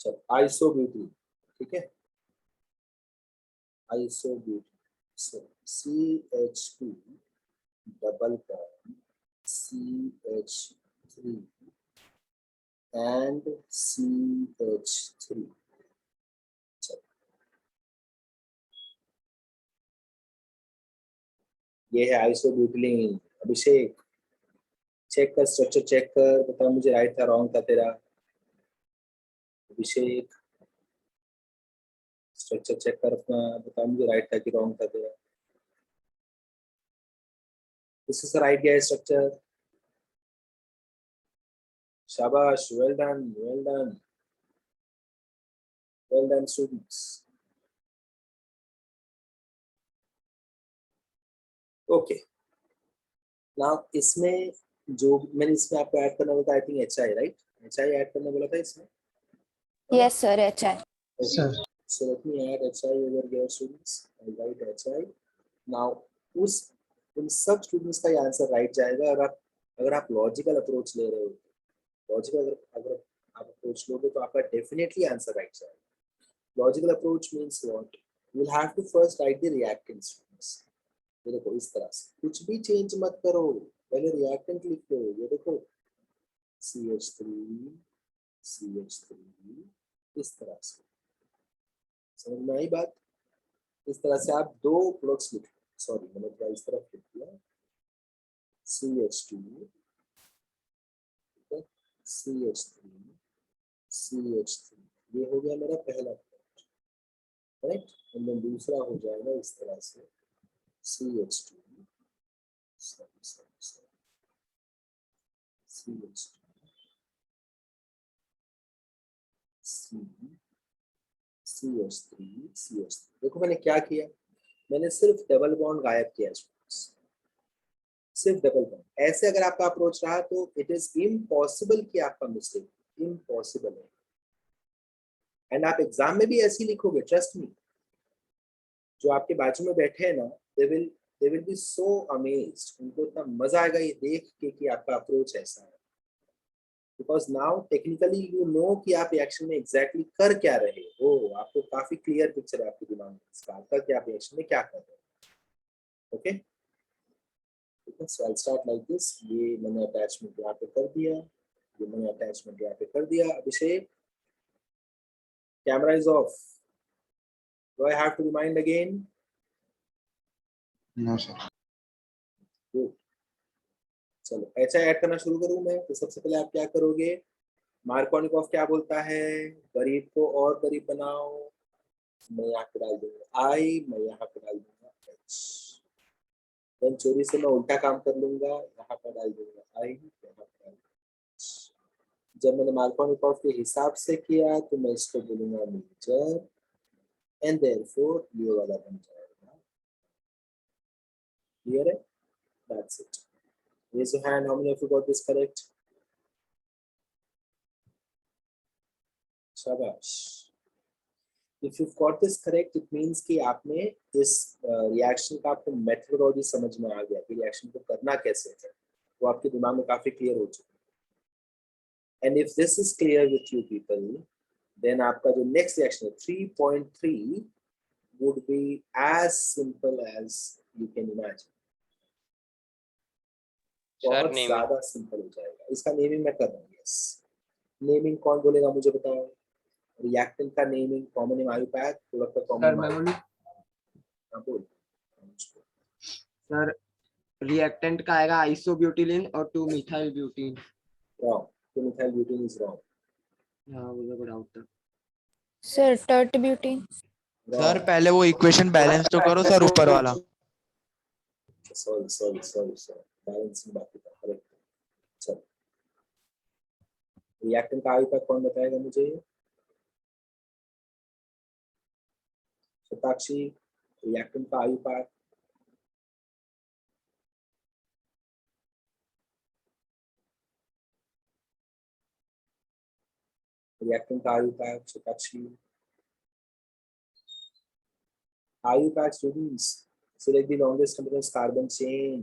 चलो आइसोब्यूटीन, ठीक है, isobutene, so CH2 double bond CH3 and CH3. चलो ये है आइसोब्यूटिलीन। अभिषेक चेक कर, स्ट्रक्चर चेक कर, बता मुझे राइट था रॉन्ग था तेरा। अभिषेक स्ट्रक्चर चेक कर अपना, बता मुझे राइट था कि रॉन्ग था तेरा। This is the right guys structure. शाबाश, well done, well done, well done students. Okay, now इसमें जो मैंने इसमें आपको ऐड करना बोला था, I think HI, right? HI add करना बोला था इसमें। Yes, sir. HI. Sir. So let me add HI over here students. I write HI. Now उस उन सब स्टूडेंट्स का आंसर राइट जाएगा अगर आप लॉजिकल अप्रोच ले रहे हो। लॉजिकल अगर आप अप्रोच लोगे तो आपका डेफिनेटली आंसर राइट जाएगा। Logical approach means what? You will have to first write the reactant students. ये देखो इस तरह से कुछ भी चेंज मत करो, पहले रिएक्टेंट लिख लो। ये देखो CH3 CH3 इस तरह से, समझ में आई बात? इस तरह से आप दो प्लॉट्स लिख, सॉरी मैंने थोड़ा इस तरफ लिख दिया, CH2 CH3 CH3, ये हो गया मेरा पहला प्लॉट, राइट? एंड देन दूसरा हो जाएगा इस तरह से CH2 CH2 CH3 CH3। देखो मैंने क्या किया, मैंने सिर्फ डबल बॉन्ड गायब किया, सिर्फ डबल बॉन्ड। ऐसे अगर आपका अप्रोच रहा तो इट इज इम्पॉसिबल कि आपका मिस्टेक, इम्पॉसिबल है। एंड आप एग्जाम में भी ऐसे ही लिखोगे, ट्रस्ट मी। जो आपके बाजू में बैठे हैं ना, they will be so amazed, उनको इतना मजा आएगा ये देख के कि आपका अप्रोच ऐसा है। Because now technically you know कि आप रिएक्शन में एग्जैक्टली कर क्या रहे हो, आपको काफी क्लियर पिक्चर है आपके दिमाग में इसका कि आप रिएक्शन में क्या कर रहे हो। Okay, so I start like this. ये मैंने अटैचमेंट यहाँ पे कर दिया, ये मैंने अटैचमेंट यहाँ पे कर दिया। Abhishek camera is off, do I have to remind again? No, sir. Good. चलो HI ऐड करना शुरू करूं मैं, तो सबसे पहले आप क्या करोगे? मार्कोनिकॉफ क्या बोलता है? गरीब को और गरीब बनाओ। मैं यहाँ पे डाल दूंगा I, मैं यहाँ पे डाल दूंगा H। देन चोरी से मैं उल्टा काम कर लूंगा, यहाँ पे डाल दूंगा I, यहाँ पे डाल दूंगा H। जब मैंने मार्कोनिकॉफ के हिसाब से किया तो मैं इसको बोलूंगा मेजर, एंड देयरफॉर ये वाला बन जाएगा। क्लियर है? That's it. Raise your hand, how many of you got this correct? शाबाश। If you've got this correct, it means कि आपने इस रिएक्शन का आपको मेथोडोलॉजी समझ में आ गया कि रिएक्शन को करना कैसे है, वो आपके दिमाग में काफी क्लियर हो चुका है। And if this is clear with you people, then आपका जो next reaction है 3.3 would be as simple as you can imagine। बहुत ज्यादा सिंपल हो जाएगा। इसका नेमिंग मैं कर रहा हूँ। यस, नेमिंग कौन बोलेगा मुझे बताओ? रिएक्टेंट का naming, common name IUPAC, product का कॉमन नेम। हां बोल सर। रिएक्टेंट का आएगा आइसोब्यूटिलीन और 2 methyl butene. Wrong, 2 methyl butene is wrong. हां मुझे को डाउट था Sir, tert butene. सर पहले वो इक्वेशन बैलेंस तो करो सर, ऊपर वाला। सॉरी बैलेंसिंग बाकी था, करेक्ट। चलो रिएक्टेंट का आयुपैक कौन बताएगा मुझे? शताक्षी, रिएक्टेंट का आयुपैक। रिएक्टेंट का IUPAC Shatakshi. IUPAC students, select the longest continuous carbon chain,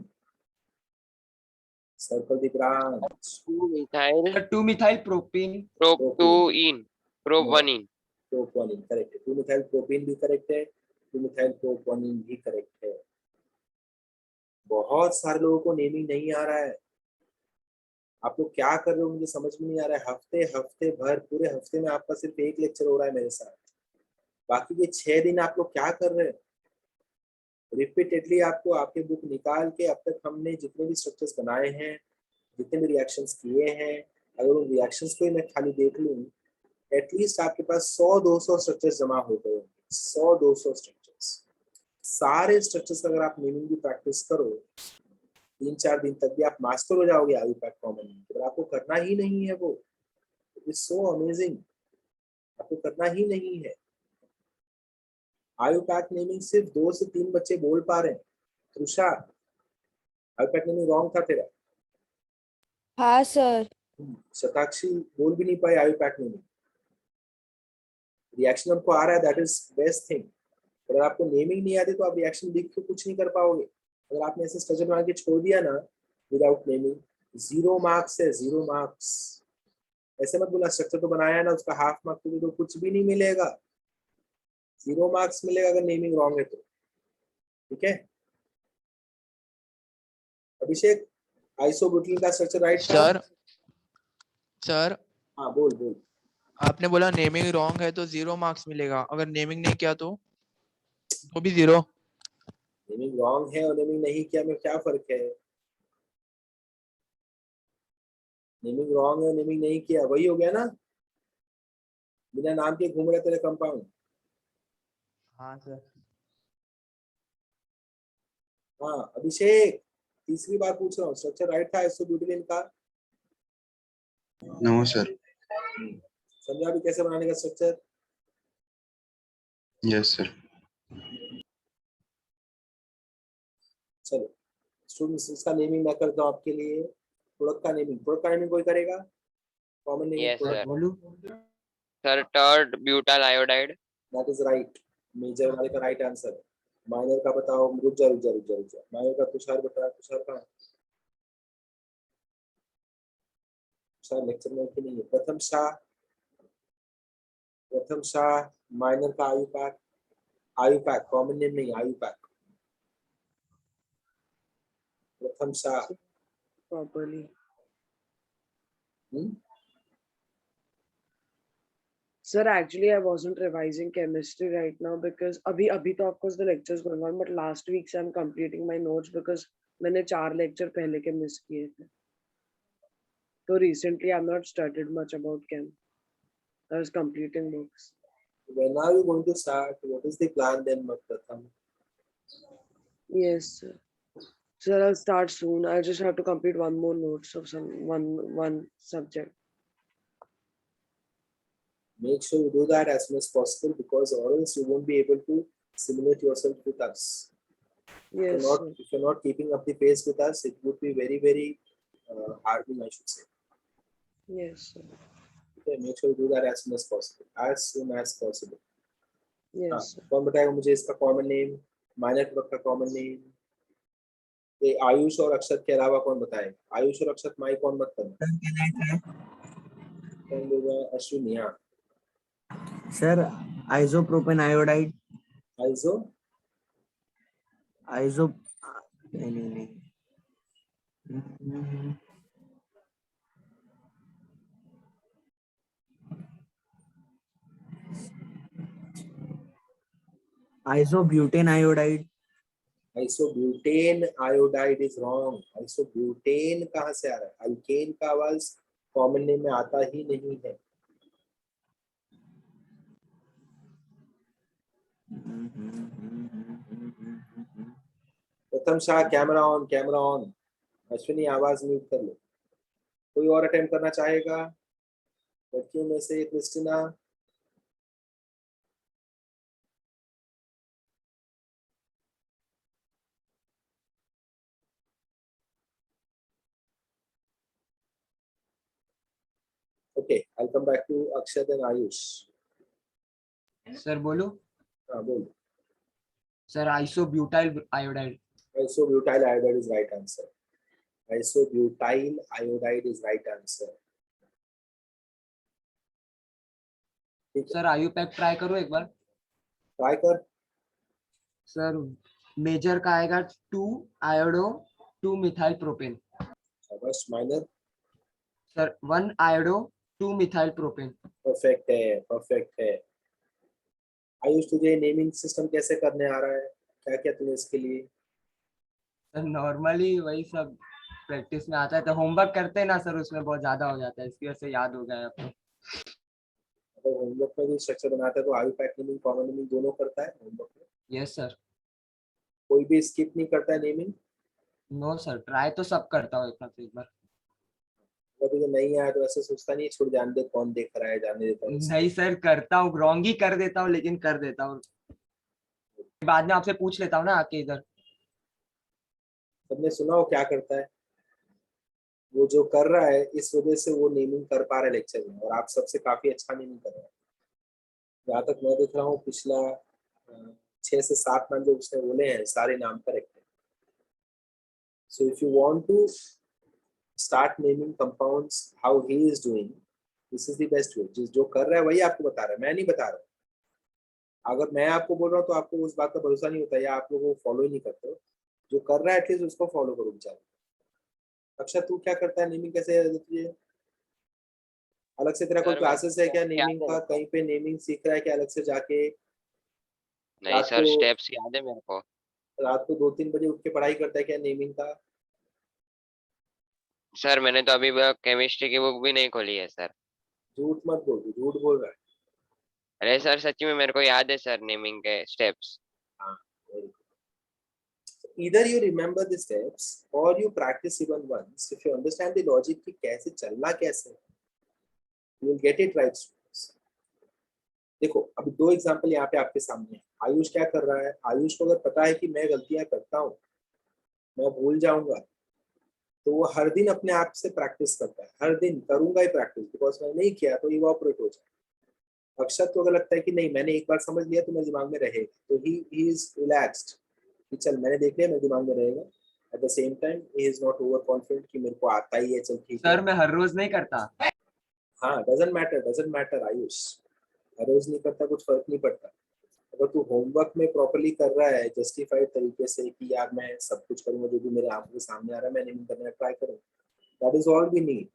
circle the branch। 2 methyl 2 methyl propene proptoene प्रोपोनिन। प्रोपोनिन करेक्ट है, 2 मिथाइल प्रोपेन भी करेक्ट है, 2 मिथाइल प्रोपोनिन भी करेक्ट है। बहुत सारे लोगों को नेमिंग नहीं आ रहा है। आप लोग क्या कर रहे हो मुझे समझ में नहीं आ रहा है। हफ्ते भर पूरे हफ्ते में आपका सिर्फ एक लेक्चर हो रहा है मेरे साथ, बाकी के 6 दिन आप लोग क्या कर रहे हैं? रिपीटेडली आपको आपके बुक निकाल के अब तक हमने जितने भी स्ट्रक्चर्स बनाए हैं, जितने भी रिएक्शंस किए हैं, अगर उन रिएक्शंस को ही मैं खाली देख लूं, एटलीस्ट आपके पास 100-200 स्ट्रक्चर्स जमा हो गए होंगे। 100-200 स्ट्रक्चर्स, सारे स्ट्रक्चर्स अगर आप नेमिंग की प्रैक्टिस करो 3-4 दिन तक भी आप मास्टर हो जाओगे आयुपैक कॉमन नेम। पर आपको करना ही नहीं है वो। इट इज सो अमेजिंग, आपको करना ही नहीं है। आयुपैक नेमिंग सिर्फ 2 से 3 बच्चे बोल पा रहे हैं। तृषा, आयुपैक नेमिंग रॉन्ग था तेरा। हाँ सर। शताक्षी बोल भी नहीं पाए आयुपैक नेमिंग। रिएक्शन हमको आ रहा है, दैट इज बेस्ट थिंग। अगर आपको नेमिंग नहीं आती तो आप रिएक्शन लिख के कुछ नहीं कर पाओगे। अगर आपने ऐसे स्ट्रक्चर बना के छोड़ दिया ना विदाउट नेमिंग, 0 मार्क्स है, 0 मार्क्स। ऐसे मत बोला स्ट्रक्चर तो बनाया है ना, उसका हाफ मार्क तो कुछ भी नहीं मिलेगा। 0 मार्क्स मिलेगा अगर नेमिंग रॉन्ग है तो। ठीक है अभिषेक, आइसोब्यूटीन का स्ट्रक्चर राइट था? सर हाँ बोल बोल। आपने बोला नेमिंग रॉन्ग है तो 0 मार्क्स मिलेगा, अगर नेमिंग नहीं किया तो भी 0। नेमिंग रॉन्ग है और नेमिंग नहीं किया में क्या फर्क है? नेमिंग रॉन्ग है, नेमिंग नहीं किया वही हो गया ना। बिना नाम के घूम रहे तेरे कंपाउंड। हाँ सर। हाँ अभिषेक, तीसरी बार पूछ रहा हूँ, स्ट्रक्चर राइट था आइसोब्यूटिलिन का? No sir. समझा भी कैसे बनाने का स्ट्रक्चर? Yes sir. चलो स्टूडेंट्स, इसका नेमिंग मैं करता हूँ आपके लिए। प्रोडक्ट का नेमिंग कोई करेगा? Common naming yes sir. Product. Sir tert butyl iodide. That is right, major वाले का राइट आंसर। माइनर का बताओ, रुक जा। माइनर का तुषार बता, तुषार का तुषार लेक्चर में कि नहीं है? प्रथम शाह। माइनर का आयुपैक कॉमन नेम नहीं, आयुपैक। प्रथम Shah. properly. Sir, actually, I wasn't revising chemistry right now because abhi to of course the lectures going on, but last week I'm completing my notes because मैंने 4 lecture पहले के miss किए थे. So recently I've not studied much about chem. I was completing books. When are you going to start? What is the plan then, Pratham? Yes, sir. Sir, I'll start soon. I just have to complete one more notes of one subject. Make sure you do that as soon as possible, because or else you won't be able to simulate yourself with us. Yes. If you're not keeping up the pace with us, it would be very harming, I should say. Yes, sir. Okay, make sure you do that as soon as possible. As soon as possible. Yes. कौन बताएगा मुझे इसका common name, minor product का common name? ये आयुष और अक्षत के अलावा कौन बताएगा? आयुष और अक्षत माई कौन मत करना? कौन बोलेगा? अश्विनी। हाँ सर, आइसोप्रोपेन आयोडाइड। आइसो नहीं। Isobutane iodide. Isobutane iodide is wrong. Isobutane कहाँ से आ रहा है? अल्केन का आवाज कॉमन नेम में आता ही नहीं है। प्रथम शाह, कैमरा ऑन। अश्विनी आवाज म्यूट कर लो। कोई और अटेम्प्ट करना चाहेगा लड़कियों में से? Christina, okay, I come back to Akshat and Ayush. Sir बोलो। हाँ बोल। Sir isobutyl iodide. Isobutyl iodide is right answer. Isobutyl iodide is right answer. ठीक है, सर आयुपैक ट्राई करूँ एक बार? ट्राई कर। सर मेजर का आएगा 2 आयोडो 2 मिथाइल प्रोपेन। शाबाश। Minor? Sir 1 iodo 2 methyl propane. Perfect है, परफेक्ट है। आयुष, तुझे नेमिंग सिस्टम कैसे करने आ रहा है? क्या क्या तूने इसके लिए? सर नॉर्मली वही सब प्रैक्टिस में आता है, तो होमवर्क करते हैं ना सर, उसमें बहुत ज्यादा हो जाता है, इसकी वजह से याद हो गया है आपको। अगर होमवर्क में भी स्ट्रक्चर बनाता है तो आयु पैक नेमिंग, कॉमन नेमिंग दोनों करता है होमवर्क में? Yes sir. कोई भी स्किप नहीं करता है नेमिंग? नो सर, ट्राई तो सब करता हूँ एक बार। अगर तुझे नहीं आया तो ऐसे सोचता नहीं छोड़ जान दे, कौन देख रहा है, जाने देता है नहीं सर, करता हूँ, रॉन्ग ही कर देता हूँ, लेकिन कर देता हूँ। बाद में आपसे पूछ लेता हूँ ना आके इधर। सबने सुना हो क्या करता है वो? जो कर रहा है इस वजह से वो नेमिंग कर पा रहा है लेक्चर में, और आप सबसे काफी अच्छा नेमिंग कर रहा है। जहाँ तक मैं देख रहा हूँ पिछला 6 से 7 नाम जो उसने बोले हैं सारे नाम करेक्ट है। So if you want to start naming compounds how he is doing, this is the best way. जो कर रहा है वही आपको बता रहा है, मैं नहीं बता रहा हूँ। अगर मैं आपको बोल रहा हूँ तो आपको उस बात का भरोसा नहीं होता, या आप लोग वो फॉलो ही नहीं करते हो। जो कर रहा है एटलीस्ट उसको फॉलो करो बेचारा। अक्षर, तू क्या करता है? नेमिंग कैसे है तुझे? अलग से तेरा कोई सर मेरे क्लासेस है को क्या याद नेमिंग है का? मेरे को। कहीं पे नेमिंग सीख रहा है क्या अलग से जाके? नहीं रात सर, को स्टेप्स याद है मेरे को। 2-3 बजे उठ के पढ़ाई करता है क्या नेमिंग का? सर मैंने तो अभी केमिस्ट्री की बुक भी नहीं खोली है सर। झूठ मत बोल, तू झूठ बोल रहा है। अरे सर सच्ची में मेरे को याद है सर नेमिंग के स्टेप्स। हाँ, very good. Either you remember the steps or you practice even once. If you understand the logic कि कैसे चलना कैसे है, you will get it right students. देखो अभी 2 एग्जांपल यहाँ पे आपके सामने है। आयुष क्या कर रहा है? आयुष को अगर पता है कि मैं गलतियां करता हूँ, मैं भूल जाऊंगा, तो वो हर दिन अपने आप से प्रैक्टिस करता है। हर दिन करूंगा ही प्रैक्टिस, बिकॉज मैंने नहीं किया तो इवॉपरेट हो जाए। अक्षर को अगर लगता है कि नहीं मैंने एक बार समझ लिया तो मेरे दिमाग में रहेगा, तो ही इज रिलैक्स्ड कि चल मैंने देख लिया, मेरे दिमाग में रहेगा। At the same time he is not over confident कि मेरे को आता ही है, चल ठीक है। सर मैं हर रोज नहीं करता। हाँ, डजंट मैटर आयुष। हर रोज नहीं करता कुछ फर्क नहीं पड़ता। अगर तू होमवर्क में प्रॉपर्ली कर रहा है जस्टिफाइड तरीके से कि यार मैं सब कुछ करूंगा जो भी मेरे आंखों के सामने आ रहा है, मैं नहीं करने का ट्राई करूँ, that is all we need.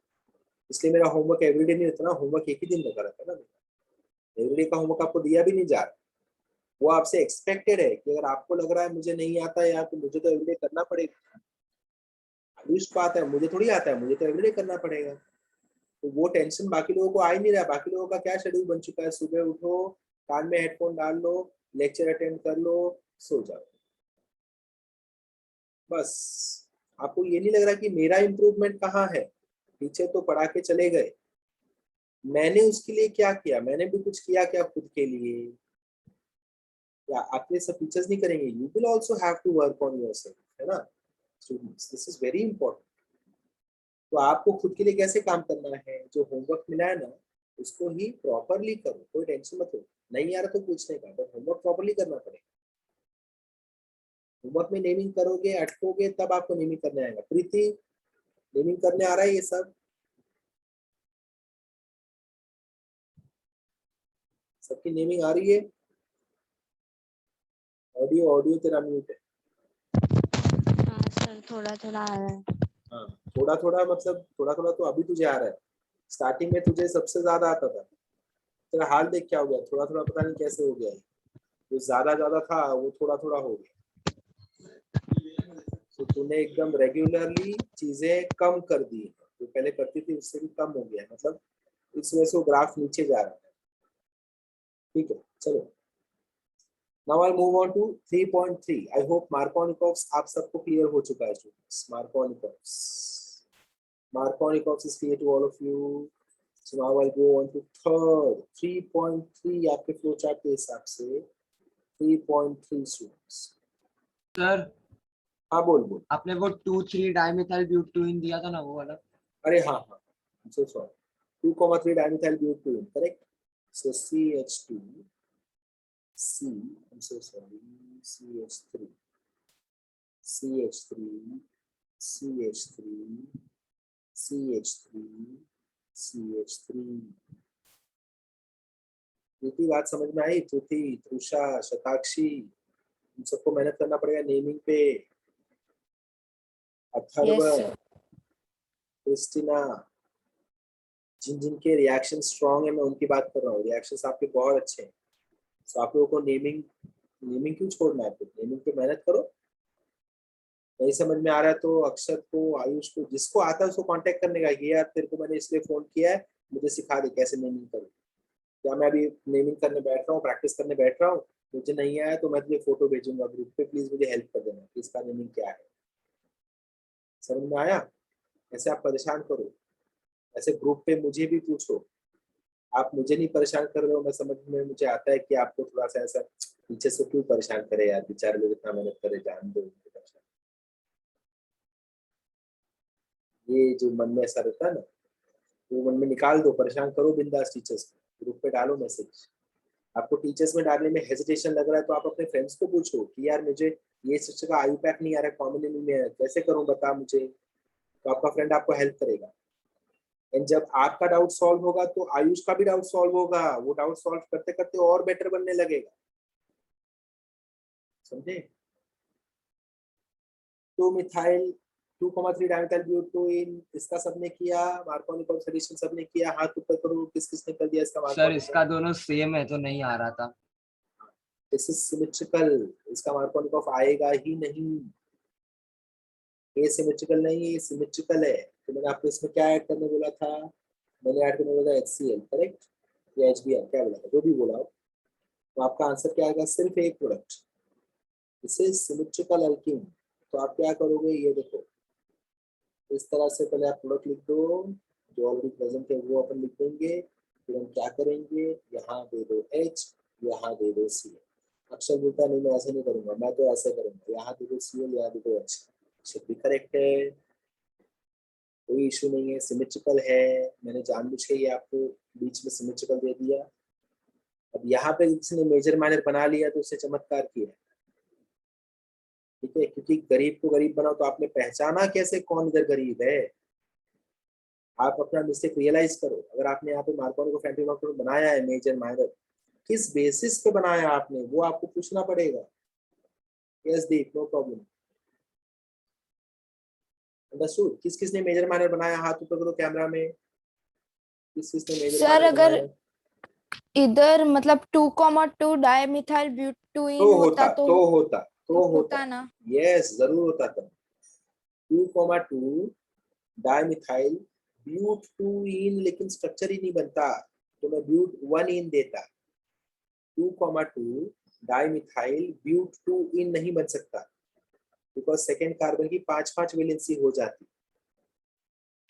इसलिए मेरा होमवर्क एवरीडे नहीं रहता ना, होमवर्क एक ही दिन का रहता है ना। एवरीडे का होमवर्क आपको दिया भी नहीं जा रहा, वो आपसे एक्सपेक्टेड है कि अगर आपको लग रहा है मुझे नहीं आता है यार तो मुझे तो एवरीडे करना पड़ेगा। आयुष को आता है, मुझे थोड़ी आता है, मुझे तो एवरीडे करना पड़ेगा। तो वो टेंशन बाकी लोगों को आ ही नहीं रहा। बाकी लोगों का क्या शेड्यूल बन चुका है, सुबह उठो, कान में हेडफोन डाल लो, लेक्चर अटेंड कर लो, सो जाओ, बस। आपको ये नहीं लग रहा कि मेरा इम्प्रूवमेंट कहाँ है? पीछे तो पढ़ा के चले गए, मैंने उसके लिए क्या किया? मैंने भी कुछ किया क्या खुद के लिए? या आपके सब टीचर्स नहीं करेंगे? You will also have to work on yourself, है ना students? This is very important. तो आपको खुद के लिए कैसे काम करना है? जो होमवर्क मिला है ना उसको ही प्रॉपरली करो, कोई टेंशन मत लो। नहीं आ रहा तो पूछने का, बट होमवर्क प्रॉपरली करना पड़ेगा। होमवर्क में नेमिंग करोगे, अटकोगे, तब आपको नेमिंग करने आएगा। प्रीति, नेमिंग करने आ रहा है ये सब? सबकी नेमिंग आ रही है? ऑडियो ऑडियो तेरा म्यूट है। हाँ सर, थोड़ा थोड़ा आ रहा है। हाँ, थोड़ा थोड़ा मतलब थोड़ा थोड़ा तो अभी तुझे आ रहा है, स्टार्टिंग में तुझे सबसे ज्यादा आता था। तेरा हाल देख क्या हो गया, थोड़ा थोड़ा पता नहीं कैसे हो गया है। जो ज्यादा ज्यादा था वो थोड़ा थोड़ा हो गया। तो तूने एकदम रेगुलरली चीजें कम कर दी, जो पहले करती थी उससे भी कम हो गया, मतलब इस वजह से वो ग्राफ नीचे जा रहा है। ठीक है, चलो। Now I move on to 3.3। I hope Markovnikov's आप सबको क्लियर हो चुका है students. Markovnikov's is clear to all of you. So now I'll go on to third 3.3 आपके फ्लो चार्ट के हिसाब से 3.3 स्टूडेंट्स। सर हाँ बोल बोल। आपने वो 2,3 डाइमिथाइल ब्यूटेन दिया था ना, वो वाला। अरे हाँ हाँ, I'm so sorry. 2,3 dimethyl butene, correct? So CH2, C, I'm so sorry, CH3, CH3, CH3, CH3, CH3, प्रीति बात समझ में आई? त्रुति, त्रुषा, शताक्षी, इन सबको मेहनत करना पड़ेगा नेमिंग पे। Atharva, yes sir. क्रिस्टीना, जिन जिनके रिएक्शन स्ट्रांग है मैं उनकी बात कर रहा हूँ। रिएक्शंस आपके बहुत अच्छे हैं, तो आप लोगों को नेमिंग क्यों छोड़ना है? फिर नेमिंग पे मेहनत करो। नहीं समझ में आ रहा है तो अक्षत को, आयुष को, जिसको आता है उसको कांटेक्ट करने का। ये यार तेरे को मैंने इसलिए फोन किया है, मुझे सिखा दे कैसे नेमिंग करूँ। क्या मैं अभी नेमिंग करने बैठ रहा हूँ, प्रैक्टिस करने बैठ रहा हूँ, मुझे नहीं आया तो मैं तुझे फोटो भेजूंगा ग्रुप पे, प्लीज मुझे हेल्प कर देना कि इसका नेमिंग क्या है। समझ में आया? ऐसे आप परेशान करो, ऐसे ग्रुप पे मुझे भी पूछो। आप मुझे नहीं परेशान कर रहे हो, मैं समझ में मुझे आता है कि आपको थोड़ा सा ऐसा पीछे से क्यों परेशान करे यार, बेचारे लोग इतना मेहनत करे, जान दो उनको परेशान। ये जो मन में ऐसा रहता है ना, वो मन में निकाल दो, परेशान करो बिंदास टीचर्स को, ग्रुप पे डालो मैसेज। आपको टीचर्स में डालने में हेजिटेशन लग रहा है तो आप अपने फ्रेंड्स को पूछो कि यार मुझे ये शिक्षक का आयु पैक नहीं आ रहा, कॉमन में है, कैसे करूं बता मुझे, तो आपका फ्रेंड आपको हेल्प करेगा। एंड जब आपका डाउट सॉल्व होगा तो आयुष का भी डाउट सॉल्व होगा, वो डाउट सॉल्व करते करते और बेटर बनने लगेगा। समझे? 2 मिथाइल 2,3 डायमेथाइल ब्यूटेन, इसका सबने किया। मार्कोनिकॉफ सॉल्यूशन सबने किया, हाथ ऊपर करो, किस किसने कर दिया इसका सर मार्कोनिकॉफ? इसका दोनों सेम है तो नहीं आ रहा था। दिस इज सिमेट्रिकल, इसका मार्कोनिकॉफ आएगा ही नहीं। ये सिमेट्रिकल नहीं है, ये सिमेट्रिकल है। तो मैंने आपको इसमें क्या ऐड करने बोला था? मैंने ऐड करने बोला HCl, करेक्ट, या HBr, क्या बोला था, जो भी बोला हो। तो आपका आंसर क्या आएगा? सिर्फ एक product, this is symmetrical alkyne. तो आप क्या करोगे, ये देखो इस तरह से पहले आप प्रोडक्ट लिख दो, जो ऑलरेडी प्रेजेंट है वो अपन लिख देंगे। फिर हम क्या करेंगे, यहाँ दे दो H, यहाँ दे दो Cl। अक्षर बोलता नहीं मैं ऐसे नहीं करूंगा, मैं तो ऐसे करूंगा, यहाँ दे दो Cl, यहाँ दे दो H। अक्षर भी करेक्ट है, कोई इशू नहीं है, सिमेट्रिकल है। मैंने जानबूझ के ये आपको बीच में सिमेट्रिकल दे दिया। अब यहाँ पे जिसने मेजर माइनर बना लिया तो उसने चमत्कार किया, ठीक है, क्योंकि गरीब को गरीब बनाओ। तो आपने पहचाना कैसे कौन इधर गरीब है? आप अपना मिस्टेक रियलाइज करो। अगर आपने यहाँ पे मार्कोनिकॉफ एंटीमार्कोनिकॉफ बनाया है मेजर माइनर, किस बेसिस पे बनाया आपने, वो आपको पूछना पड़ेगा। यस दीप, नो प्रॉब्लम, अंडरस्टूड। किस किसने मेजर माइनर बनाया, हाथ ऊपर करो कैमरा में, किस किसने मेजर सर माइनर अगर बनाया? इधर मतलब 2,2 डायमिथाइल ब्यूटेन तो होता होता, तो तो होता, तो तो होता, होता ना। यस जरूर होता था। 2,2 डायमिथाइल ब्यूट 2 इन, लेकिन स्ट्रक्चर ही नहीं बनता तो मैं ब्यूट 1 इन देता। 2,2 डायमिथाइल ब्यूट 2 इन नहीं बन सकता, बिकॉज सेकेंड कार्बन की 5-5 वैलेंसी हो जाती।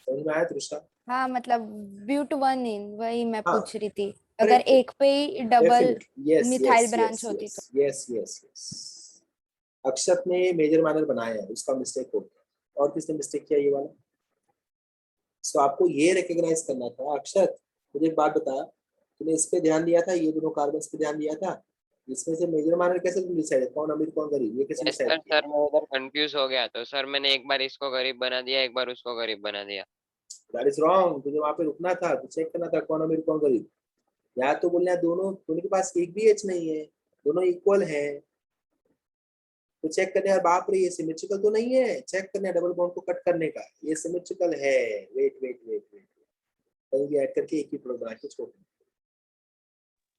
समझ में आया तृषा? हाँ मतलब ब्यूट 1 इन वही मैं हाँ, पूछ रही थी, अगर करेक्ट, एक पे ही double definitely, yes methyl yes branch yes होती तो। Yes yes yes yes. Akshat ने मेजर माइनर बनाया है, उसका मिस्टेक हो गया। और किसने मिस्टेक किया, ये वाला? सो आपको ये रिकॉग्नाइज करना था। अक्षत मुझे एक बात बता, तूने इस पे ध्यान दिया था, ये दोनों कार्बन पे ध्यान दिया था? इसमें से मेजर माइनर कैसे तुम डिसाइड, कौन अमीर कौन गरीब, ये कैसे यस डिसाइड सर, किया? सर मैं उधर कंफ्यूज हो गया, तो सर मैंने एक बार इसको गरीब बना दिया, एक बार उसको गरीब बना दिया। That is wrong. तुझे वहां पे रुकना था, तो चेक करना था कौन अमीर कौन गरीब। या तो बोलना दोनों, दोनों के पास एक भी एच नहीं है, दोनों इक्वल है, तो चेक करने यार, बाप रे ये सिमेट्रिकल तो नहीं है, चेक करने डबल बॉन्ड को कट करने का, ये सिमेट्रिकल है। वेट वेट वेट वेट, कहीं भी ऐड करके एक ही प्रोडक्ट बना के छोड़।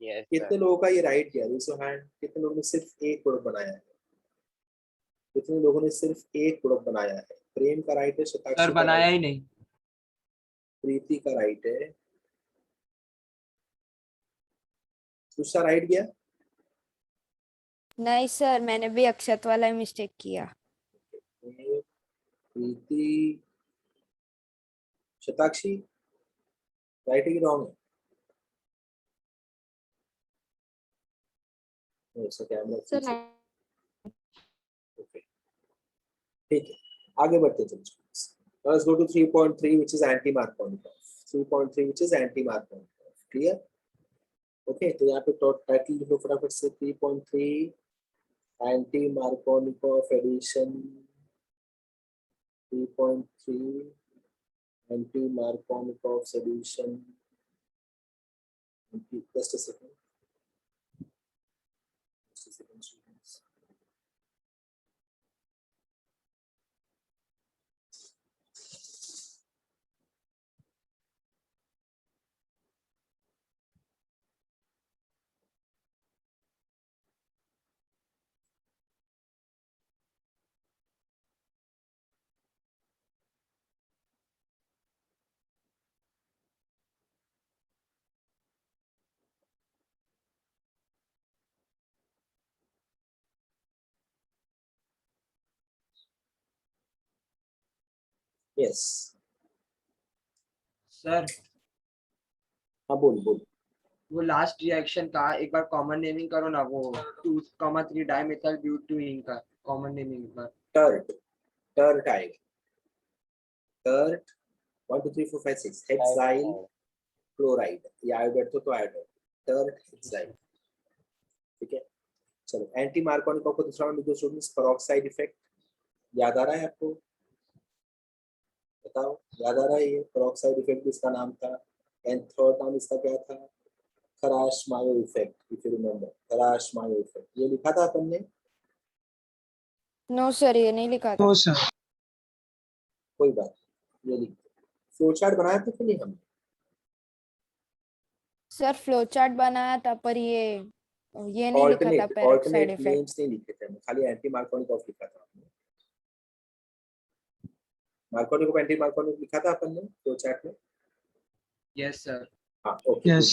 Yes sir. कितने लोगों का ये राइट किया, रेज़ ऑफ हैंड, कितने लोगों ने सिर्फ एक प्रोडक्ट बनाया है? कितने लोगों ने सिर्फ एक प्रोडक्ट बनाया है? प्रेम का राइट है, सर शताक्षी का बनाया राइट ही है, नहीं। प्रीति का राइट है, दूसरा राइट गया। नहीं सर मैंने भी अक्षत वाला ही मिस्टेक किया। प्रीति, शताक्षी, राइट है कि रॉन्ग है? इसका कैमरा सर पीछे, ओके, ठीक है, आगे बढ़ते चलो। Let's go to 3.3 which is anti Markovnikov, 3.3 which is anti Markovnikov, clear? Okay, तो यहाँ पे टाइटल लिखो फटाफट से, 3.3 anti Markovnikov addition, 3.3 anti Markovnikov solution. Just a second, Just a second, students. Yes. Sir हाँ बोल बोल. वो लास्ट रिएक्शन का एक बार कॉमन नेमिंग करो ना, वो 2,3 डाइमेथाइल ब्यूटेन का कॉमन नेमिंग एक बार. टर्ट. टर्ट आएगा. Tert 1 2 3 4 5 6 hexyl chloride. ये आयोडाइड तो आयोडाइड. Tert hexyl. ठीक है. चलो एंटी मार्कोनिकॉफ को दूसरा नाम लिखो स्टूडेंट्स. Peroxide effect. याद आ रहा है आपको? बताओ याद आ रहा है ये पेरोक्साइड इफेक्ट किसका नाम था? एंड थर्ड नाम इसका क्या था? Kharasch Mayo effect. If you remember Kharasch Mayo effect. ये लिखा था अपन ने? नो सर, ये नहीं लिखा था। No sir. कोई बात नहीं, ये लिख. फ्लो चार्ट बनाया था कि नहीं हमने? सर फ्लो चार्ट बनाया था, पर ये नहीं लिखा था पेरोक्साइड ऑल्टरनेट इफेक्ट। नेम्स नहीं लिखे थे हमने, खाली एंटी मार्कोनिकॉफ लिखा था हमने. मार्कोनिकॉफ एंटी मार्कोनिकॉफ लिखा था अपन ने फ्लो चार्ट में. Yes sir. हाँ ओके. Yes,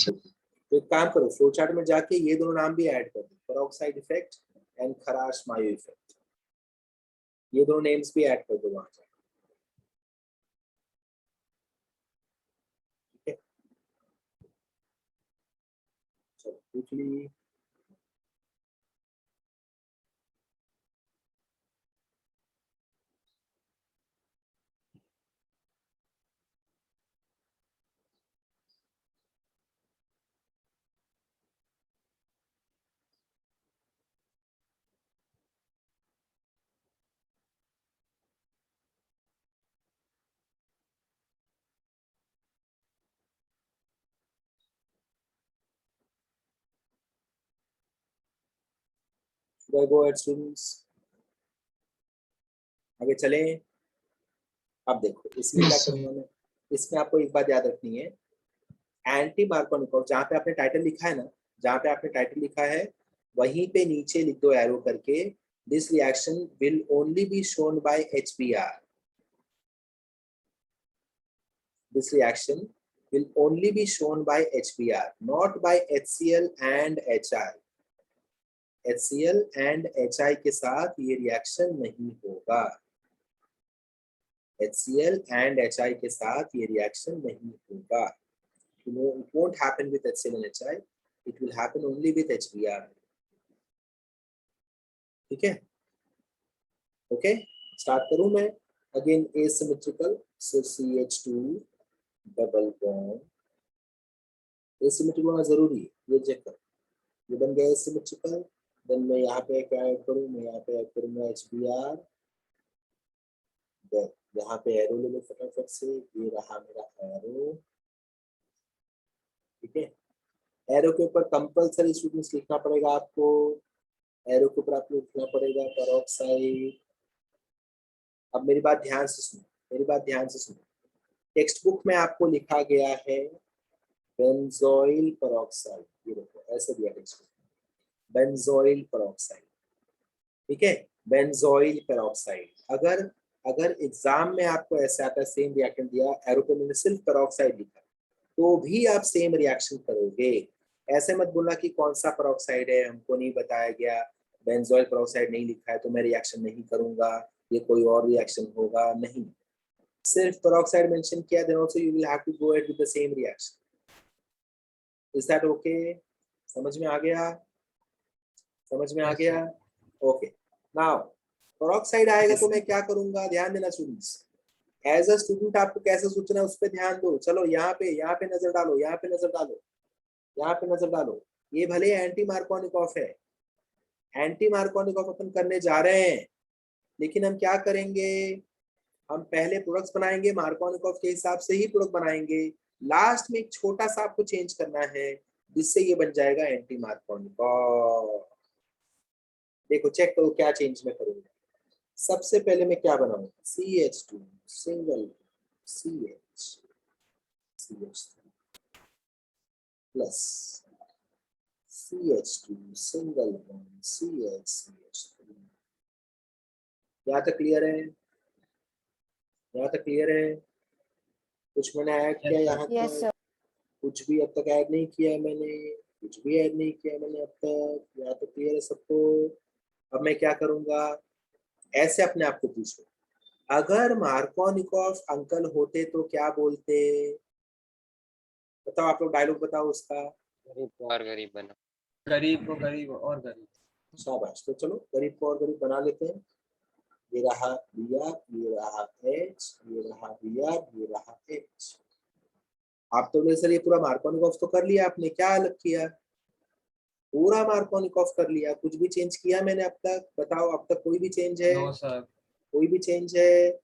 तो एक काम करो, फ्लो चार्ट में जाके ये दोनों नाम भी ऐड कर दो. पेरोक्साइड इफेक्ट एंड खराश-मायो इफेक्ट. ये दोनों नेम्स भी ऐड कर दो वहां जाके. ठीक है. चलो quickly. Should I go ahead students? आगे चलें. अब देखो इसमें Yes, क्या sir. करूंगा मैं. इसमें आपको एक बात याद रखनी है. एंटी मार्कोनिकॉफ जहाँ पे आपने टाइटल लिखा है ना, जहाँ पे आपने टाइटल लिखा है वहीं पे नीचे लिख दो एरो करके. This reaction will only be shown by HBr. This reaction will only be shown by HBr, not by HCl and HI. HCl and HI के साथ ये रिएक्शन नहीं होगा. HCl and HI के साथ ये रिएक्शन नहीं होगा. You know, it won't happen with HCl and HI. It will happen only with HBr. ठीक है? Okay, start करूँ मैं. Again asymmetrical, so CH2 double bond. Asymmetrical होना जरूरी है, ये चेक करो. ये बन गया एसिमेट्रिकल. देन मैं यहाँ पे क्या ऐड करूँ? मैं यहाँ पे ऐड करूँगा HBr. देन यहाँ पे एरो ले लो फटाफट से. ये रहा मेरा एरो. ठीक है. एरो के ऊपर कंपल्सरी स्टूडेंट्स लिखना पड़ेगा आपको. एरो के ऊपर आपको लिखना पड़ेगा पेरोक्साइड. अब मेरी बात ध्यान से सुनो, मेरी बात ध्यान से सुनो. टेक्स्ट बुक में आपको लिखा गया है बेंजोइल पेरोक्साइड. ये देखो ऐसे दिया टेक्स्ट बुक में, बेंजोइल पेरोक्साइड. ठीक है, बेंजोइल पेरोक्साइड. अगर एग्जाम में आपको ऐसे आता है सेम रिएक्शन दिया, एरो पे मैंने सिर्फ पेरोक्साइड लिखा, तो भी आप सेम रिएक्शन करोगे. ऐसे मत बोलना कि कौन सा पेरोक्साइड है हमको नहीं बताया गया, बेंजोइल पेरोक्साइड नहीं लिखा है तो मैं रिएक्शन नहीं करूंगा, ये कोई और रिएक्शन होगा. नहीं, सिर्फ peroxide mention किया, then also you will have to go ahead with the same reaction. Is that okay? समझ में आ गया? समझ में आ Yes, गया? Okay. Now peroxide आएगा तो मैं क्या करूंगा? ध्यान देना स्टूडेंट्स. As a student आपको कैसे सोचना है उस पर ध्यान दो. चलो यहाँ पे नजर डालो, यहाँ पे नजर डालो, यहाँ पे नजर डालो. ये भले एंटी मार्कोनिकॉफ है, एंटी मार्कोनिकॉफ अपन करने जा रहे हैं, लेकिन हम क्या करेंगे? हम पहले प्रोडक्ट्स बनाएंगे, मार्कोनिकॉफ के हिसाब से ही प्रोडक्ट बनाएंगे. लास्ट में एक छोटा सा आपको चेंज करना है जिससे ये बन जाएगा एंटी मार्कोनिकॉफ. देखो चेक करो क्या चेंज मैं करूंगा। सबसे पहले मैं क्या बनाऊंगा, CH2 single CH3 plus CH2 single bond CH3। यहाँ तक क्लियर है? यहाँ तक क्लियर है? कुछ मैंने ऐड किया Yes, sir. यहाँ यस तक? सर। कुछ भी अब तक ऐड नहीं किया है मैंने, कुछ भी ऐड नहीं किया है मैंने अब तक। यहाँ तक क्लियर है सबको? अब मैं क्या करूंगा, ऐसे अपने आप को पूछो, अगर मार्कोनिकॉफ अंकल होते तो क्या बोलते? बताओ, आप लोग डायलॉग बताओ उसका। गरीब को और गरीब बना। गरीब को गरीब और गरीब। शाबाश। तो चलो गरीब को और गरीब बना लेते हैं। ये रहा बिया, ये रहा एच, ये रहा बिया, ये रहा एच। आप तो सर ये पूरा मार्कोनिकॉफ तो कर लिया आपने, क्या अलग किया? पूरा मार्कोनिकॉफ कर लिया, कुछ भी चेंज किया मैंने अब तक? बताओ अब तक कोई भी चेंज है? No, sir. कोई भी चेंज है?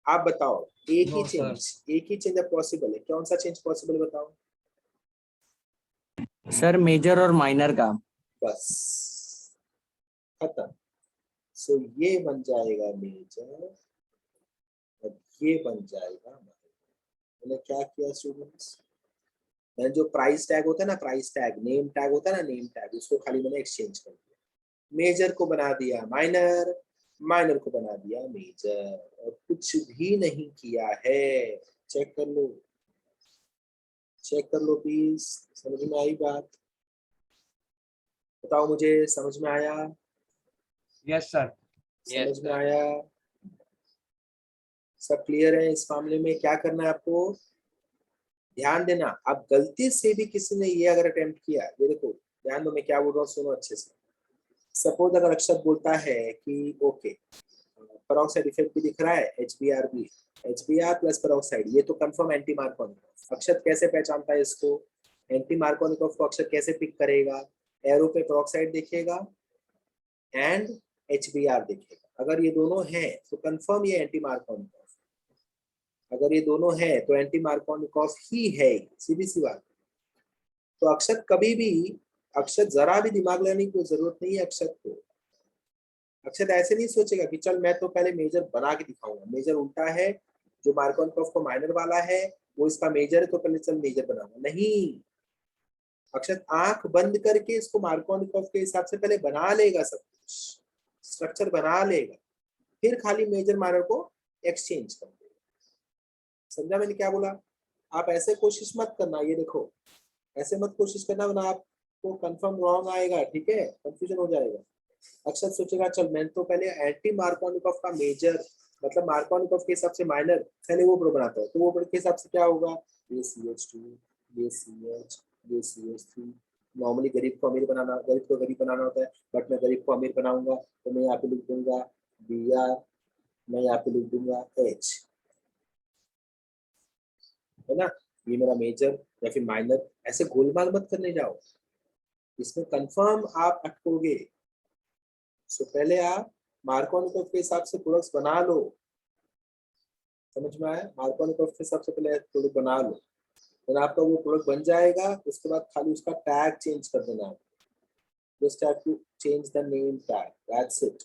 आप बताओ। एक ही No, sir. चेंज, एक ही चेंज अब पॉसिबल है। कौन सा चेंज पॉसिबल बताओ? सर मेजर और माइनर का। बस खत्म। सो ये बन जाएगा मेजर और ये बन जाएगा माइनर। मैंने क्या किया स्टूडेंट्स, मैंने जो प्राइस टैग होता है ना, प्राइस टैग, नेम टैग होता है ना, नेम टैग, उसको खाली मैंने एक्सचेंज कर दिया। मेजर को बना दिया माइनर, माइनर को बना दिया मेजर, और कुछ भी नहीं किया है। चेक कर लो, चेक कर लो प्लीज। समझ में आई बात? बताओ मुझे, समझ में आया? Yes, sir. Yes, समझ में sir. आया? सब क्लियर है इस मामले में? क्या करना है आपको, ध्यान देना। आप गलती से भी किसी ने ये अगर अटेम्प्ट किया, ये देखो ध्यान दो मैं क्या बोल रहा हूँ, सुनो अच्छे से। सपोज अगर अक्षत बोलता है कि ओके पेरोक्साइड इफेक्ट भी दिख रहा है, HBr भी, HBr प्लस पेरोक्साइड, ये तो कंफर्म एंटी मार्कोनिकॉफ। अक्षत कैसे पहचानता है इसको? एंटी मार्कोनिकॉफ को अक्षत कैसे पिक करेगा? एरो पे पेरोक्साइड देखेगा एंड HBr देखेगा। अगर ये दोनों हैं तो कंफर्म ये एंटी मार्कोनिकॉफ। अगर ये दोनों हैं तो एंटी मार्कोनिकॉफ ही है, सीधी सी बात। तो अक्षत कभी भी, अक्षत जरा भी दिमाग लगाने की जरूरत नहीं है अक्षत को। अक्षत ऐसे नहीं सोचेगा कि चल मैं तो पहले मेजर बना के दिखाऊंगा। मेजर उल्टा है, जो मार्कोनिकॉफ को माइनर वाला है वो इसका मेजर है, तो पहले चल मेजर बनाऊंगा। नहीं, अक्षत आंख बंद करके इसको मार्कोनिकॉफ के हिसाब से पहले बना लेगा, सब कुछ स्ट्रक्चर बना लेगा, फिर खाली मेजर माइनर को एक्सचेंज कर देगा। समझा मैंने क्या बोला? आप ऐसे कोशिश मत करना, ये देखो ऐसे मत कोशिश करना, वरना आपको कंफर्म रॉन्ग आएगा, ठीक है, कंफ्यूजन हो जाएगा। अक्सर सोचेगा चल मैं तो पहले एंटी मार्कोनिकॉफ का मेजर, मतलब मार्कोनिकॉफ के हिसाब से माइनर, पहले वो प्रो बनाता है। तो वो प्रो के हिसाब से क्या होगा, ये CH2, ये CH, ये CH3। नॉर्मली गरीब को अमीर बनाना, गरीब को गरीब बनाना होता है, बट मैं गरीब को अमीर बनाऊंगा तो मैं यहाँ पे लिख दूंगा Br, मैं यहाँ पे लिख दूंगा H, है ना। ये मेरा मेजर या फिर माइनर, ऐसे गोलमाल मत करने जाओ, इसमें कंफर्म आप अटकोगे। सो पहले आप मार्कोनिकॉफ के हिसाब से प्रोडक्ट्स बना लो। समझ में आया? मार्कोनिकॉफ के हिसाब से पहले प्रोडक्ट बना लो, फिर आपका वो प्रोडक्ट बन जाएगा। उसके बाद खाली उसका टैग चेंज कर देना है। Just have to change the name tag, that's it,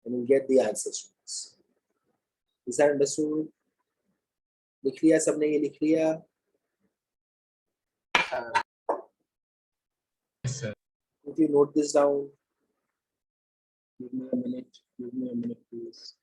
and you get the answer. Is that understood? लिख लिया सबने? ये लिख लिया? If you note this down, give me a minute, please.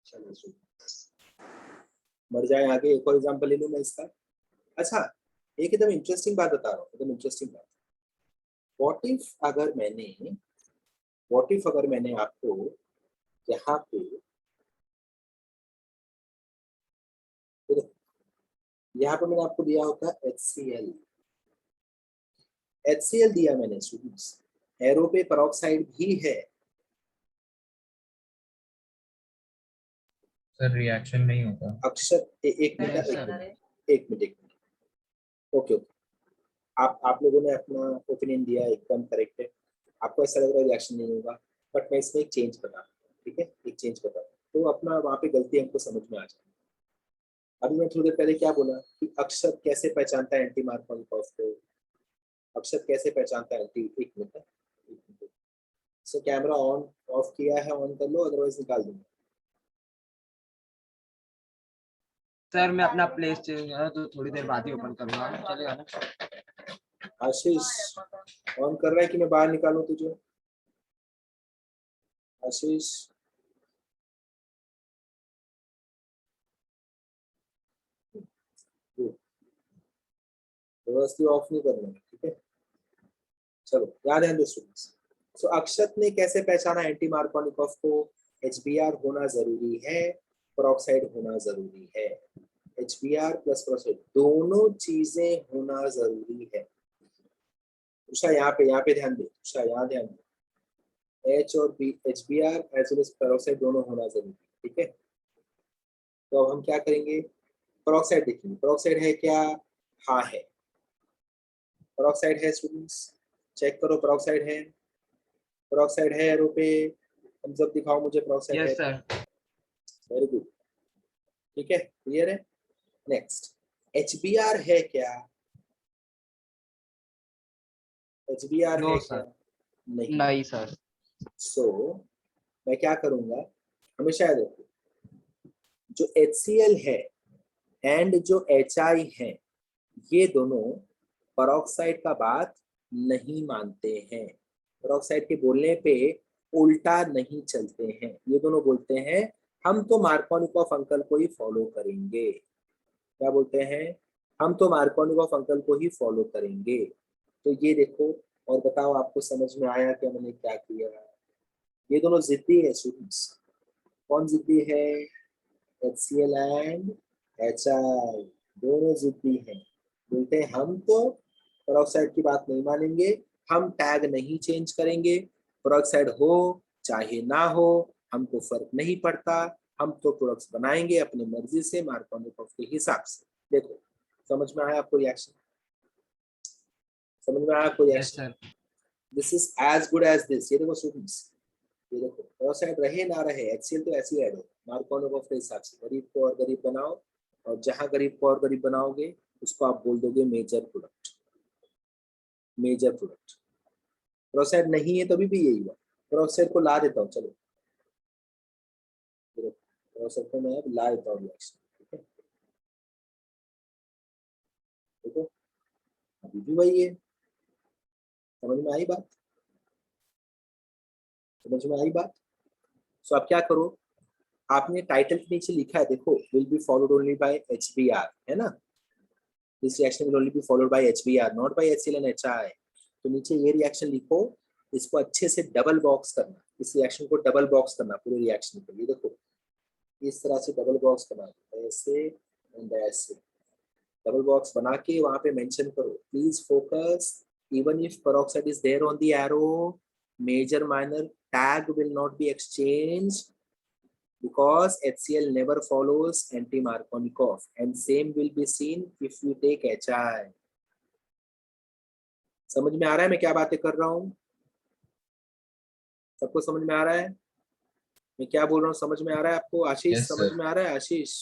चलो मर जाए आगे। एक और एग्जांपल ले लूं मैं इसका। अच्छा, एक एकदम इंटरेस्टिंग बात बता रहा हूँ, एकदम इंटरेस्टिंग बात। व्हाट इफ अगर मैंने आपको यहाँ पे यहाँ पे मैंने आपको दिया होता HCl। HCl दिया मैंने स्टूडेंट्स, एरो पे पेरोक्साइड भी है। सर रिएक्शन नहीं होता। अक्षर एक मिनट Yes, एक sir. मिनट एक मिनट एक मिनट। ओके ओके, आप लोगों ने अपना ओपिनियन दिया, एकदम करेक्ट है। आपको ऐसा लग रहा है रिएक्शन नहीं होगा, बट मैं इसमें एक चेंज बता रहा हूँ, ठीक है? एक चेंज बता रहा हूँ, तो अपना वहाँ पे गलती हमको समझ में आ जाए। अभी मैं थोड़ी देर पहले क्या बोला कि अक्षर कैसे पहचानता है एंटी मार्कोनिकॉफ को? अक्षर कैसे पहचानता है एंटी, एक minute so camera on off किया है, ऑन कर लो, अदरवाइज निकाल दूंगा। सर मैं अपना प्लेस चेंज तो थोड़ी देर बाद ही ओपन करूंगा, चलेगा ना? आशीष ऑन कर रहा है कि मैं बाहर निकालूं तुझे? आशीष व्यवस्थित ऑफ नहीं करना है, ठीक है? चलो याद है स्टूडेंट्स। सो अक्षत ने कैसे पहचाना एंटी मार्कोनिकॉफ को? HBr होना जरूरी है, पेरोक्साइड होना जरूरी है। HBr प्लस पेरोक्साइड दोनों चीजें होना जरूरी है। उषा यहाँ पे ध्यान दे, उषा यहाँ ध्यान दे। H और B, HBr as well as peroxide दोनों होना जरूरी है, ठीक है? तो अब हम क्या करेंगे? पेरोक्साइड देखेंगे। पेरोक्साइड है क्या? हाँ है, पेरोक्साइड है स्टूडेंट्स, चेक करो पेरोक्साइड है। पेरोक्साइड है एरो पे, हम सब दिखाओ मुझे पेरोक्साइड है। Yes sir. वेरी गुड, ठीक है, क्लियर है। नेक्स्ट, HBr है क्या? HBr नो है सर। क्या? नहीं। नहीं सर। सो मैं क्या करूंगा, हमेशा याद रखो, जो HCl है एंड जो HI है, ये दोनों पेरोक्साइड का बात नहीं मानते हैं। पेरोक्साइड के बोलने पे उल्टा नहीं चलते हैं। ये दोनों बोलते हैं हम तो मार्कोनिकॉफ अंकल को ही फॉलो करेंगे। क्या बोलते हैं? हम तो मार्कोनिकॉफ अंकल को ही फॉलो करेंगे। तो ये देखो, और बताओ आपको समझ में आया कि मैंने क्या किया? ये दोनों जिद्दी है स्टूडेंट्स। कौन जिद्दी है? HCl एंड HI दोनों जिद्दी हैं। बोलते हैं हम तो पेरोक्साइड की बात नहीं मानेंगे, हम टैग नहीं चेंज करेंगे, पेरोक्साइड हो चाहे ना हो हमको फर्क नहीं पड़ता, हम तो प्रोडक्ट्स बनाएंगे अपनी मर्जी से मार्कोनिकॉफ के हिसाब से। देखो समझ में आया आपको रिएक्शन? समझ में आया आपको yes reaction? Sir. This is as good as this. ये देखो स्टूडेंट्स, ये देखो पेरोक्साइड रहे ना रहे, HCl तो ऐसे ही ऐड हो मार्कोनिकॉफ के हिसाब से। गरीब को और गरीब बनाओ, और जहां गरीब को और गरीब बनाओगे उसको आप बोल दोगे major product. Major product peroxide नहीं है तभी भी यही हुआ। पेरोक्साइड को ला देता हूँ, चलो पेरोक्साइड को मैं अब ला देता हूँ रिएक्शन, ठीक है? देखो अभी भी वही है। समझ में आई बात? समझ में आई बात? सो आप क्या करो, आपने टाइटल के नीचे लिखा है देखो, will be followed only by HBr, है ना? This reaction will only be followed by HBr not by HCl and HI। तो नीचे ये रिएक्शन लिखो, इसको अच्छे से डबल बॉक्स करना, इस रिएक्शन को डबल बॉक्स करना पूरे रिएक्शन को। ये देखो इस तरह से डबल बॉक्स करना, ऐसे एंड ऐसे डबल बॉक्स बना के वहां पे मेंशन करो, please focus, even if peroxide is there on the arrow, major minor tag will not be exchanged because HCl never follows anti-Markovnikov, and same will be seen if you take HI। समझ में आ रहा है मैं क्या बातें कर रहा हूँ? सबको समझ में आ रहा है मैं क्या बोल रहा हूँ? समझ में आ रहा है आपको? आशीष Yes, समझ sir. में आ रहा है? आशीष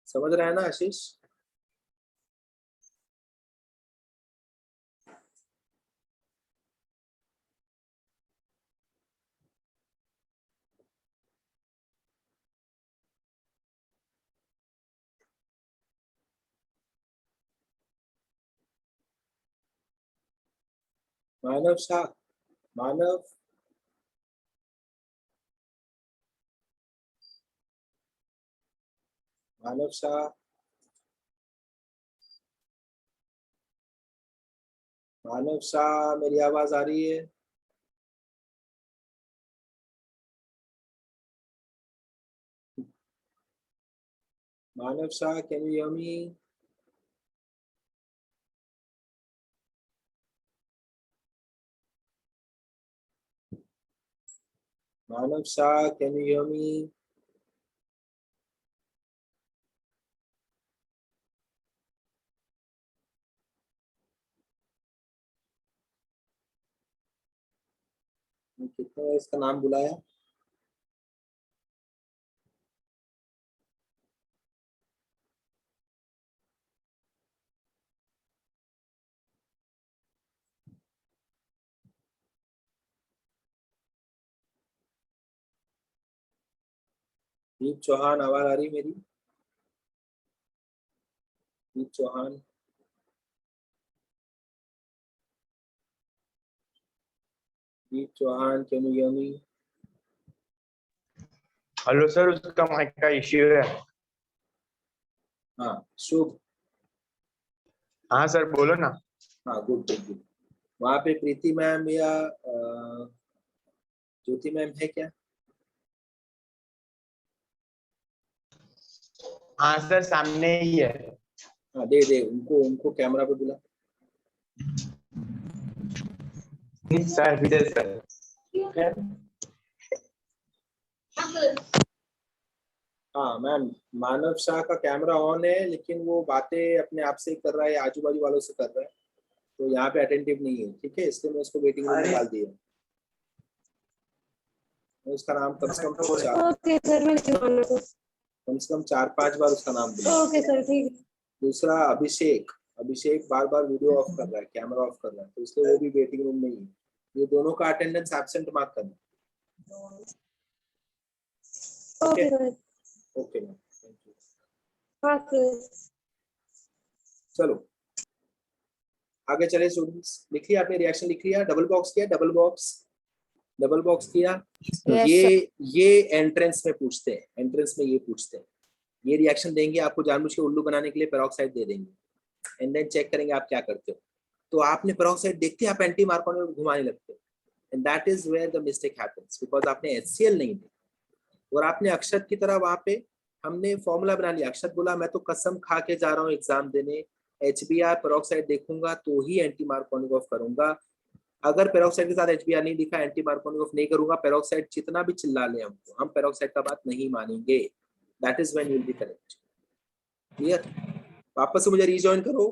समझ रहा है ना? आशीष मानव शाह, मानव मानव शाह, मानव शाह, मेरी आवाज आ रही है? Manav Shah, can you hear me? Manav Shah, can you hear me? कितने बार इसका नाम बुलाया? दीप चौहान, आवाज आ रही मेरी? Deep Chauhan, Deep Chauhan, can you hear me? Hello sir, उसका माइक का इश्यू है। हाँ शुभ, हाँ सर बोलो ना। हाँ गुड गुड गुड। वहाँ पे प्रीति मैम या ज्योति मैम है क्या? हाँ सर, सामने ही है। हाँ दे दे उनको, उनको कैमरा पे बुला। सर विजय सर। हाँ मैम, मानव शाह का कैमरा ऑन है लेकिन वो बातें अपने आप से कर रहा है, आजू बाजू वालों से कर रहा है, तो यहाँ पे अटेंटिव नहीं है, ठीक है, इसलिए मैं उसको वेटिंग रूम में डाल दिया। उसका नाम कम से कम ओके सर, मैं कम से कम 4-5 बार उसका नाम बुला। ओके सर, ठीक है। दूसरा अभिषेक, अभिषेक बार बार वीडियो ऑफ कर रहा है, कैमरा ऑफ कर रहा है, तो इसलिए वो भी वेटिंग रूम में ही है। ये दोनों का अटेंडेंस एब्सेंट मार्क करना। Okay sir. Okay ma'am, thank you. हाँ सर। चलो आगे चले स्टूडेंट्स। लिख लिया आपने, रिएक्शन लिख लिया? डबल बॉक्स किया? डबल बॉक्स, डबल बॉक्स किया? Yes, ये एंट्रेंस में पूछते हैं, एंट्रेंस में ये पूछते हैं। ये रिएक्शन देंगे आपको जानबूझ के उल्लू बनाने के लिए, पेरोक्साइड दे देंगे एंड देन चेक करेंगे आप क्या करते हो। तो आपने पेरोक्साइड देखते आप एंटी मार्कोनी को घुमाने लगते हो, and that is where the mistake happens, because आपने HCl नहीं देखा और आपने अक्षत की तरह वहां पे हमने फॉर्मूला बना लिया। अक्षत बोला मैं तो कसम खा के जा रहा हूँ एग्जाम देने, HBr पेरोक्साइड देखूंगा तो ही एंटी मार्कोनी ऑफ करूंगा, अगर पेरोक्साइड के साथ HBr नहीं दिखा एंटी मार्कोनी ऑफ नहीं करूंगा। पेरोक्साइड जितना भी चिल्ला ले हमको, हम पेरोक्साइड का बात नहीं मानेंगे। That is when you will be correct. Clear? वापस से मुझे रीजॉइन करो,